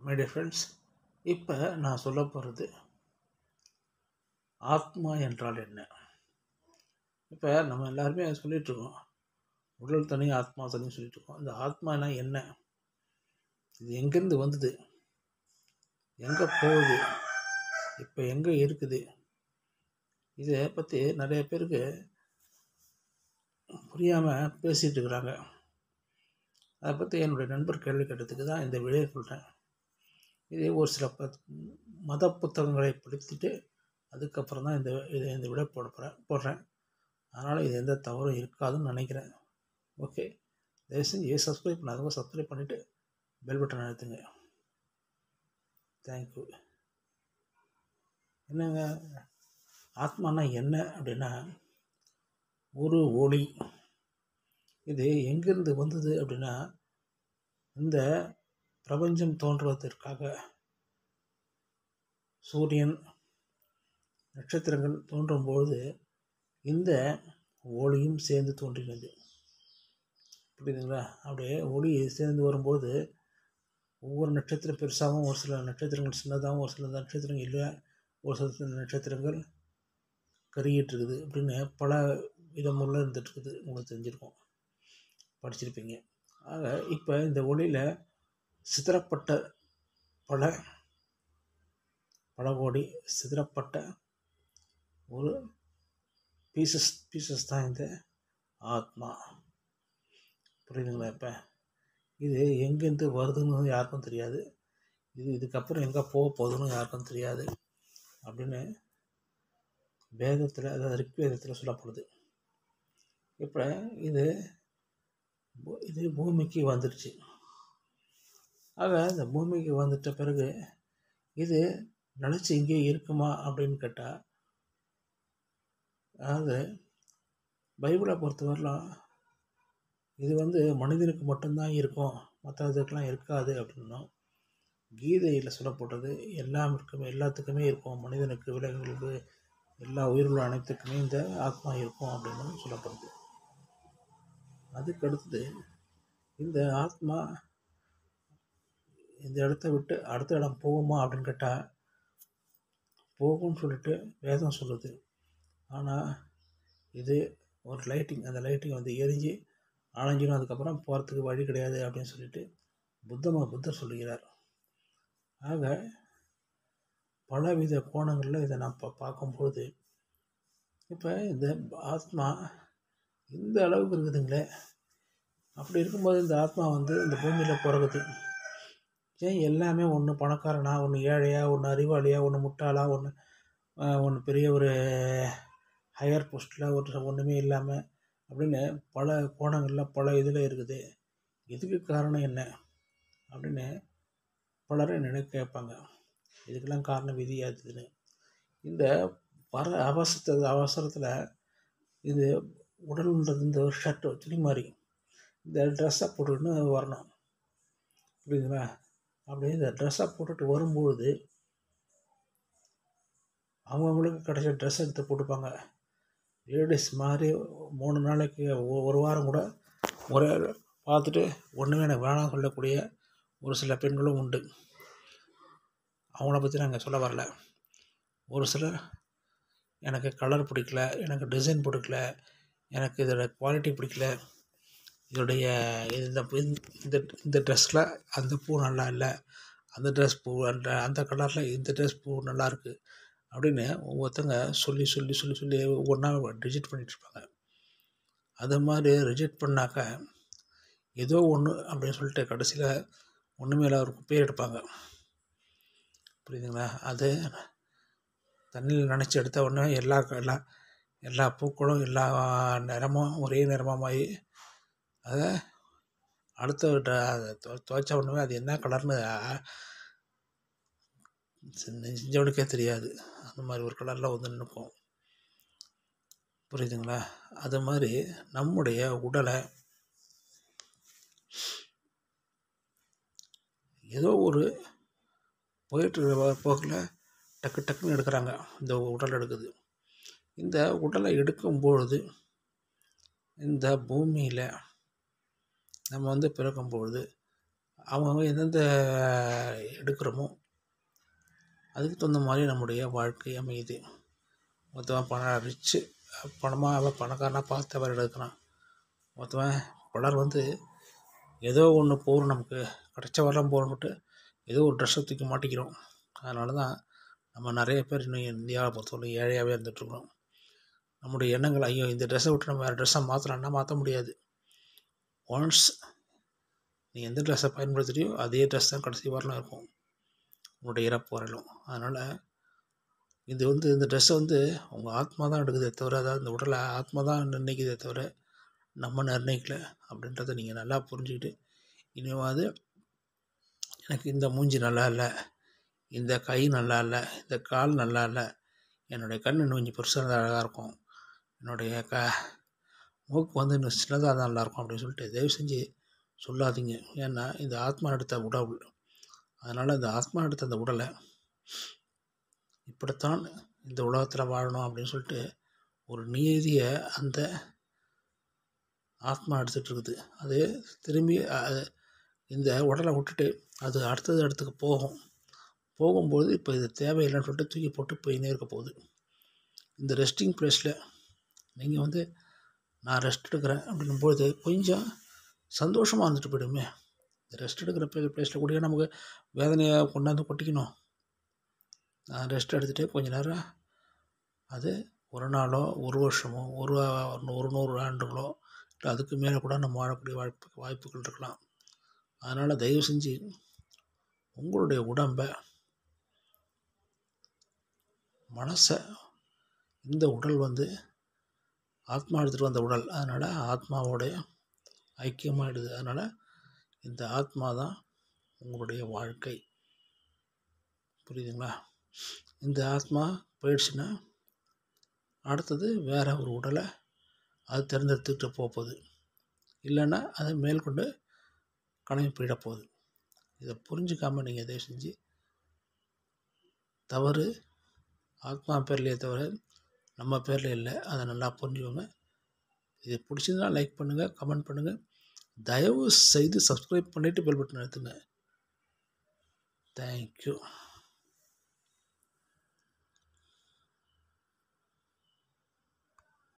My dear friends, இப்போ நான் சொல்ல போகிறது ஆத்மா என்றால் என்ன. இப்போ நம்ம எல்லாருமே சொல்லிகிட்ருக்கோம், உடல் தனி ஆத்மா தனின்னு சொல்லிகிட்ருக்கோம். இந்த ஆத்மானா என்ன, இது எங்கேருந்து வந்தது, எங்கே போகுது, இப்போ எங்கே இருக்குது, இதை பற்றி நிறைய பேருக்கு புரியாமல் பேசிகிட்டு இருக்கிறாங்க. அதை பற்றி என்னுடைய நண்பர் கேள்வி கேட்டதுக்கு தான் இந்த விடையை சொல்கிறேன். இது ஒரு சில மத புத்தகங்களை படித்துட்டு அதுக்கப்புறம் தான் இந்த விடை போடுறேன். அதனால் இது எந்த தவறும் இருக்காதுன்னு நினைக்கிறேன். ஓகே, தயவு செஞ்சு சப்ஸ்கிரைப் பண்ணாதவங்க சப்ஸ்கிரைப் பண்ணிவிட்டு பெல் பட்டன் அழுத்துங்க. தேங்க்யூ. என்னங்க ஆத்மானா என்ன அப்படின்னா, ஒரு ஒளி. இது எங்கேருந்து வந்தது அப்படின்னா, இந்த பிரபஞ்சம் தோன்றுவதற்காக சூரியன் நட்சத்திரங்கள் தோன்றும்போது இந்த ஒளியும் சேர்ந்து தோன்றினது. புரியுதுங்களா? அப்படியே ஒளி சேர்ந்து வரும்போது ஒவ்வொரு நட்சத்திரம் பெருசாகவும், ஒரு சில நட்சத்திரங்கள் சின்னதாகவும், ஒரு சில நட்சத்திரங்கள் இல்லை, ஒரு சில நட்சத்திரங்கள் கருகிட்டு இருக்குது அப்படின்னு பல விதமுள்ள இருந்துகிட்ருக்குது. உங்களுக்கு தெரிஞ்சிருக்கும், படிச்சிருப்பீங்க. ஆக இப்போ இந்த ஒளியில் சிதறப்பட்ட பல கோடி சிதறப்பட்ட ஒரு பீசஸ் தான் இந்த ஆத்மா. புரியுதுங்களா? இப்போ இது எங்கேருந்து வருதுன்னு யாருக்கும் தெரியாது, இதுக்கப்புறம் எங்கே போக போகுதுன்னு யாருக்கும் தெரியாது அப்படின்னு வேதத்தில், அதாவது ரிக்வேதத்தில் சொல்லப்படுது. இப்போ இது பூமிக்கு வந்துடுச்சு. ஆக இந்த பூமிக்கு வந்துட்ட பிறகு இது நினச்சி இங்கே இருக்குமா அப்படின்னு கேட்டால், அதாவது பைபிளை பொறுத்தவரைலாம் இது மனிதனுக்கு மட்டும்தான் இருக்கும், மற்ற இதுக்கெலாம் இருக்காது அப்படின்னும், கீதையில் சொல்லப்பட்டது எல்லாத்துக்குமே இருக்கும், மனிதனுக்கு, விலங்குகளுக்கு, எல்லா உயிர்களும் அனைத்துக்குமே இந்த ஆத்மா இருக்கும் அப்படின்னு சொல்லப்படுது. அதுக்கு அடுத்தது இந்த ஆத்மா இந்த இடத்த விட்டு அடுத்த இடம் போகுமா அப்படின்னு கேட்டால் போகும்னு சொல்லிட்டு வேதம் சொல்லுது. ஆனால் இது ஒரு லைட்டிங், அந்த லைட்டிங் எரிஞ்சு அணைஞ்சிடும், அதுக்கப்புறம் போகிறதுக்கு வழி கிடையாது அப்படின்னு சொல்லிட்டு புத்தர் சொல்லுகிறார். ஆக பலவித கோணங்களில் இதை நான் பார்க்கும்போது இப்போ இந்த ஆத்மா இந்த அளவுக்கு இருக்குதுங்களே. அப்படி இருக்கும்போது இந்த ஆத்மா இந்த பூமியில் பிறகுது. ஏன் எல்லாமே ஒன்று பணக்காரனா, ஒன்று ஏழையா, ஒன்று அறிவாளியா, ஒன்று முட்டாளா, ஒன்று பெரிய ஒரு ஹையர் போஸ்ட்டில் ஒன்றுமே இல்லாமல் அப்படின்னு பல கோணங்களில் பல இதில் இருக்குது. இதுக்கு காரணம் என்ன அப்படின்னு பலரும் கேட்பாங்க. இதுக்கெல்லாம் காரணம் விதியாதுன்னு. இந்த அவசரத்தில் இது உடல்ன்றது இந்த ஒரு ஷர்ட் துணி மாதிரி இந்த ட்ரெஸ்ஸை போட்டுக்கிட்டு வரணும். புரியுதுங்களா? அப்படியே இந்த ட்ரெஸ்ஸை போட்டுட்டு வரும்பொழுது அவங்கவுங்களுக்கு கிடைச்ச ட்ரெஸ் எடுத்து போட்டுப்பாங்க. லேடிஸ் மாதிரி 3 நாளைக்கு ஒரு வாரம் கூட ஒரே பார்த்துட்டு ஒன்றுமே எனக்கு வேணாம் சொல்லக்கூடிய ஒரு சில பெண்களும் உண்டு. அவங்கள பற்றி நாங்கள் சொல்ல வரல. ஒரு சிலர் எனக்கு கலர் பிடிக்கல, எனக்கு டிசைன் பிடிக்கல, எனக்கு இதோட குவாலிட்டி பிடிக்கல, இதோடைய இந்த ட்ரெஸ்ஸில் அந்த பூ நல்லா இல்லை, அந்த ட்ரெஸ் பூ அந்த கலரில் இந்த ட்ரெஸ் பூ நல்லாயிருக்கு அப்படின்னு ஒவ்வொருத்தங்க சொல்லி சொல்லி சொல்லி சொல்லி ஒவ்வொன்றா ரிஜெக்ட் பண்ணிகிட்ருப்பாங்க. அது மாதிரி ரிஜெக்ட் பண்ணாக்க ஏதோ ஒன்று அப்படின்னு சொல்லிட்டு கடைசியில் ஒன்றுமே இல்லை, ஒரு குப்பையை எடுப்பாங்க. புரியுதுங்களா? அது தண்ணியில் நினச்சி எடுத்த உடனே எல்லா பூக்களும் எல்லா நிறமும் ஒரே நிறமாகி அதை அடுத்த துவைச்ச உடனே அது என்ன கலர்னு செஞ்சவனுக்கே தெரியாது. அந்த மாதிரி ஒரு கலரில் நிற்கும். புரியுதுங்களா? அது மாதிரி நம்முடைய உடலை ஏதோ ஒரு போயிட்டு போக்கில் டக்குன்னு எடுக்கிறாங்க. இந்த உடல் எடுக்குது. இந்த உடலை எடுக்கும்பொழுது இந்த பூமியில் நம்ம பிறக்கும்பொழுது அவங்கவுங்க எந்தெந்த எடுக்கிறோமோ அதுக்கு தகுந்த மாதிரி நம்முடைய வாழ்க்கை அமையுது. மொத்தமாக பணமாக பணக்காரனாக பார்த்து அவர் எடுக்கிறான். மொத்தமாக பலர் ஏதோ ஒன்று போகிறோம், நமக்கு கிடைச்ச வரலாம் போகிறோன்ட்டு ஏதோ ஒரு ட்ரெஸ்ஸை தூக்கி மாட்டிக்கிறோம். அதனால தான் நம்ம நிறைய பேர் இன்னும் இந்தியாவை பொறுத்தவரை ஏழையாகவே இருந்துகிட்ருக்குறோம். நம்முடைய எண்ணங்கள், ஐயோ இந்த ட்ரெஸ்ஸை விட்டு நம்ம வேறு ட்ரெஸ்ஸை மாற்றலான்னா மாற்ற முடியாது. ஒன்ஸ் நீ எந்த ட்ரெஸ்ஸை பயன்படுத்துகிறியோ அதே ட்ரெஸ் தான் கடைசி வரலாம் இருக்கும், உங்களுடைய இறப்பு வரலும். அதனால் இந்த ட்ரெஸ்ஸை உங்கள் ஆத்மா தான் எடுக்குதே தவிர, அதாவது இந்த உடலை ஆத்மா தான் நிர்ணயிக்குதே தவிர நம்ம நிர்ணயிக்கலை அப்படின்றத நீங்கள் நல்லா புரிஞ்சுக்கிட்டு, இனிமாவது எனக்கு இந்த மூஞ்சி நல்லா இல்லை, இந்த கை நல்லா இல்லை, இந்த கால் நல்லா இல்லை, என்னுடைய கண் இன்னும் கொஞ்சம் பெருசாக இருந்தால் அழகாக இருக்கும், என்னுடைய மூக்கு இன்னும் சின்னதாக இருந்தால் நல்லாயிருக்கும் அப்படின்னு சொல்லிட்டு தயவு செஞ்சு சொல்லாதீங்க. ஏன்னா இந்த ஆத்மா எடுத்த உடல். அதனால் இந்த ஆத்மா எடுத்த அந்த உடலை இப்படித்தான் இந்த உலகத்தில் வாழணும் அப்படின்னு சொல்லிட்டு ஒரு நீதியை அந்த ஆத்மா எடுத்துகிட்டு இருக்குது. அது திரும்பி இந்த உடலை விட்டுட்டு அது அடுத்தது இடத்துக்கு போகும்போது இப்போ இது தேவையில்லைன்னு சொல்லிட்டு தூக்கி போட்டு போயின்னே இருக்க போகுது. இந்த ரெஸ்டிங் ப்ளேஸில் நீங்கள் நான் ரெஸ்ட் எடுக்கிறேன் அப்படின்னும்போது கொஞ்சம் சந்தோஷமாக இருந்துட்டு போயிடுமே. இந்த ரெஸ்ட் எடுக்கிற ப்ளேஸில் கூட நமக்கு வேதனையை கொண்டாந்து கொட்டிக்கணும். நான் ரெஸ்ட் எடுத்துகிட்டு கொஞ்சம் நேரம் அது ஒரு நாளோ ஒரு வருஷமோ ஒரு 100 ஆண்டுகளோ இல்லை அதுக்கு மேலே கூட நம்ம வாழக்கூடிய வாய்ப்புகள் இருக்கலாம். அதனால் தயவு செஞ்சு உங்களுடைய உடம்பை, மனசை, இந்த உடல் ஆத்மா எடுத்துகிட்டு வந்த உடல், அதனால் ஆத்மாவோடைய ஐக்கியமாகிடுது. அதனால் இந்த ஆத்மா தான் உங்களுடைய வாழ்க்கை. புரியுதுங்களா? இந்த ஆத்மா போயிடுச்சுன்னா அடுத்தது வேறு ஒரு உடலை அது தேர்ந்தெடுத்துக்கிட்டு போகுது, இல்லைன்னா அதை மேற்கொண்டு கடமை போயிட போகுது. இதை புரிஞ்சுக்காமல் நீங்கள் தயவு செஞ்சு தவறு ஆத்மா பேர்லையே தவிர நம்ம பேரில் இல்லை, அதை நல்லா புரிஞ்சுக்கோங்க. இது பிடிச்சதுன்னா லைக் பண்ணுங்கள், கமெண்ட் பண்ணுங்கள். தயவு செய்து சப்ஸ்கிரைப் பண்ணிவிட்டு பெல் பட்டன் அழுத்துங்க. தேங்க்யூ.